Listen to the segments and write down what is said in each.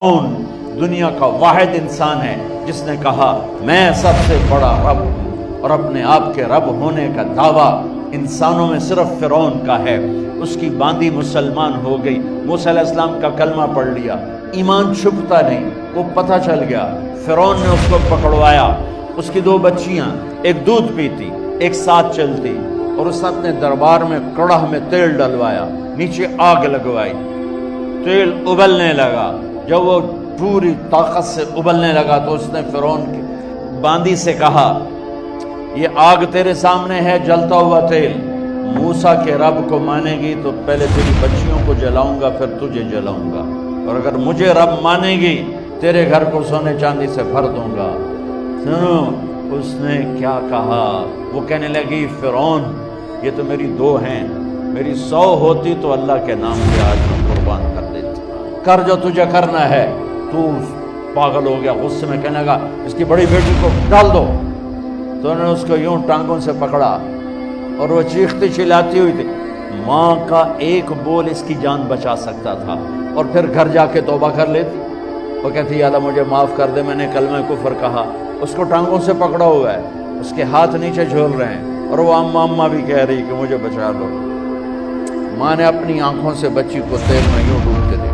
कौन दुनिया का वाहिद इंसान है जिसने कहा मैं सबसे बड़ा रब हूँ और अपने आप के रब होने का दावा इंसानों में सिर्फ फिरौन का है। उसकी बांदी मुसलमान हो गई, मूसा अलैहिस्सलाम का कलमा पढ़ लिया, ईमान छुपता नहीं, वो पता चल गया। फिरौन ने उसको पकड़वाया, उसकी दो बच्चियां एक दूध पीती एक साथ चलती, और उसने अपने दरबार में कड़ाह में तेल डलवाया, नीचे आग लगवाई, तेल उबलने लगा। जब वो पूरी ताकत से उबलने लगा तो उसने फिरौन की बांदी से कहा ये आग तेरे सामने है, जलता हुआ तेल, मूसा के रब को मानेगी तो पहले तेरी बच्चियों को जलाऊंगा फिर तुझे जलाऊंगा, और अगर मुझे रब मानेगी तेरे घर को सोने चांदी से भर दूंगा। सुनो उसने क्या कहा, वो कहने लगी फिरौन ये तो मेरी दो हैं, मेरी 100 होती तो अल्लाह के नाम पे आज मैं कुर्बान कर देती। कर जो तुझे करना है। तू पागल हो गया, गुस्से में कहने लगा इसकी बड़ी बेटी को डाल दो। तो उन्होंने उसको यूं टांगों से पकड़ा और वो चीखती चिल्लाती हुई थी। माँ का एक बोल इसकी जान बचा सकता था, और फिर घर जाके तौबा कर लेती। वो कहती अल्लाह मुझे माफ़ कर दे, मैंने कलमा कुफर कहा। उसको टांगों से पकड़ा हुआ है, उसके हाथ नीचे झूल रहे हैं, और वो अम्मा अम्मा भी कह रही कि मुझे बचा लो। माँ ने अपनी आंखों से बच्ची को तेल में यूं डूबते देखा,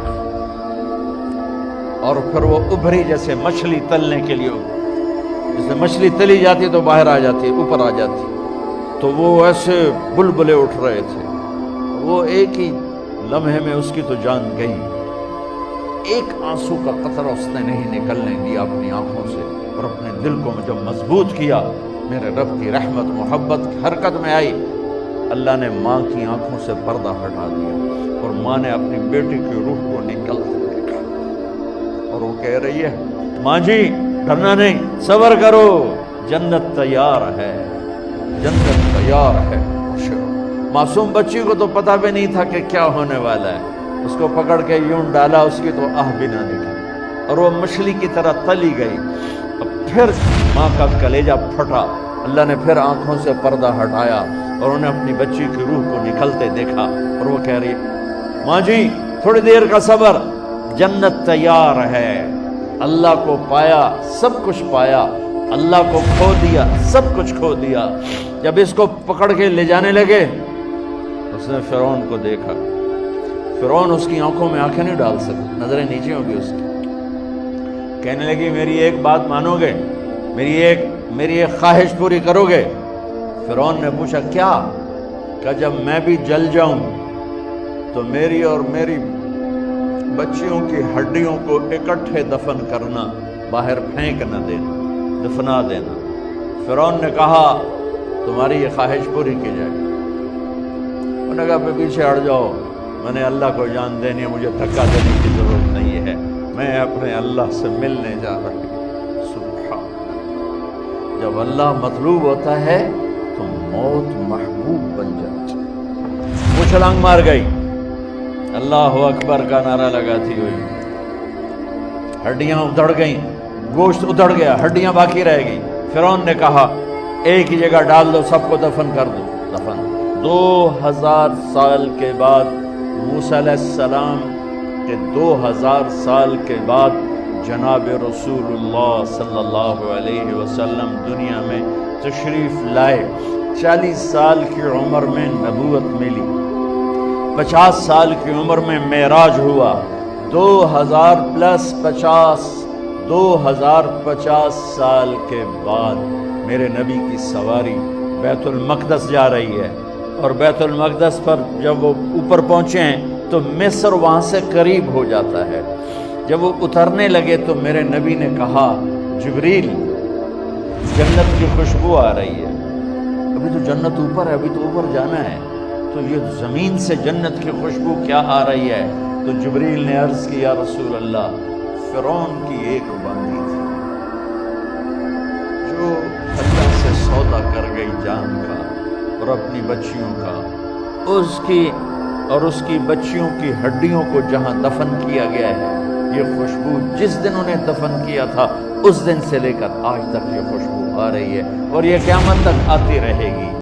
और फिर वो उभरी जैसे मछली तलने के लिए, जैसे मछली तली जाती तो बाहर आ जाती, ऊपर आ जाती, तो वो ऐसे बुलबुले उठ रहे थे। वो एक ही लम्हे में उसकी तो जान गई। एक आंसू का कतरा उसने नहीं निकलने दिया अपनी आंखों से, और अपने दिल को जब मजबूत किया, मेरे रब की रहमत मोहब्बत हरकत में आई। अल्लाह ने माँ की आंखों से पर्दा हटा दिया, और माँ ने अपनी बेटी की रूह को निकलते देखा, और वो कह रही है माँ जी डरना नहीं, सब्र करो, जन्नत तैयार है, जन्नत तैयार है। मासूम बच्ची को तो पता भी नहीं था कि क्या होने वाला है। उसको पकड़ के यूं डाला, उसकी तो आह भी ना निकली, और वो मछली की तरह तली गई। अब फिर माँ का कलेजा फटा। अल्लाह ने फिर आंखों से पर्दा हटाया, और उन्हें अपनी बच्ची की रूह को निकलते देखा, और वो कह रही माँ जी थोड़ी देर का सब्र, जन्नत तैयार है। अल्लाह को पाया, सब कुछ पाया, अल्लाह को खो दिया, सब कुछ खो दिया। जब इसको पकड़ के ले जाने लगे, उसने फिरौन को देखा। फिरौन उसकी आंखों में आंखें नहीं डाल सकता, नजरें नीचे होगी उसकी। कहने लगी मेरी एक बात मानोगे, मेरी एक ख्वाहिश पूरी करोगे? फिरौन ने पूछा क्या? कि जब मैं भी जल जाऊं तो मेरी और मेरी बच्चियों की हड्डियों को इकट्ठे दफन करना, बाहर फेंक न देना, दफना देना। फिरौन ने कहा तुम्हारी ये ख्वाहिश पूरी की जाए। उन्होंने कहा पीछे हट जाओ, मैंने अल्लाह को जान देनी है, मुझे धक्का देने की जरूरत नहीं है, मैं अपने अल्लाह से मिलने जा रही हूँ। सुभान, जब अल्लाह मतलूब होता है तो मौत महबूब बन जाती। वो छलांग मार गई, अल्लाह अकबर का नारा लगाती हुई। हड्डियां उधड़ गईं, गोश्त उधड़ गया, हड्डियां बाकी रह गई। फिरौन ने कहा एक ही जगह डाल दो, सबको दफन कर दो। दफन 2000 साल के बाद, मूसा अलैहिस्सलाम के 2000 साल के बाद जनाब रसूलुल्लाह सल्लल्लाहु अलैहि वसल्लम दुनिया में तशरीफ लाए। 40 साल की उम्र में नबूवत मिली, 50 साल की उम्र में मेराज हुआ, 2050 साल के बाद मेरे नबी की सवारी बैतुल मक़दस जा रही है। और बैतुल मक़दस पर जब वो ऊपर पहुँचे हैं तो मिस्र वहाँ से करीब हो जाता है। जब वो उतरने लगे तो मेरे नबी ने कहा जिब्रील जन्नत की खुशबू आ रही है। अभी तो जन्नत ऊपर है, अभी तो ऊपर जाना है, तो ये ज़मीन से जन्नत की खुशबू क्या आ रही है? तो जिब्रील ने अर्ज़ किया रसूल अल्लाह, फिरौन की एक बांदी थी जो अल्लाह से सौदा कर गई जान का और अपनी बच्चियों का, उसकी बच्चियों की हड्डियों को जहाँ दफन किया गया है, ये खुशबू जिस दिन उन्हें दफन किया था उस दिन से लेकर आज तक ये खुशबू आ रही है, और ये क़यामत तक आती रहेगी।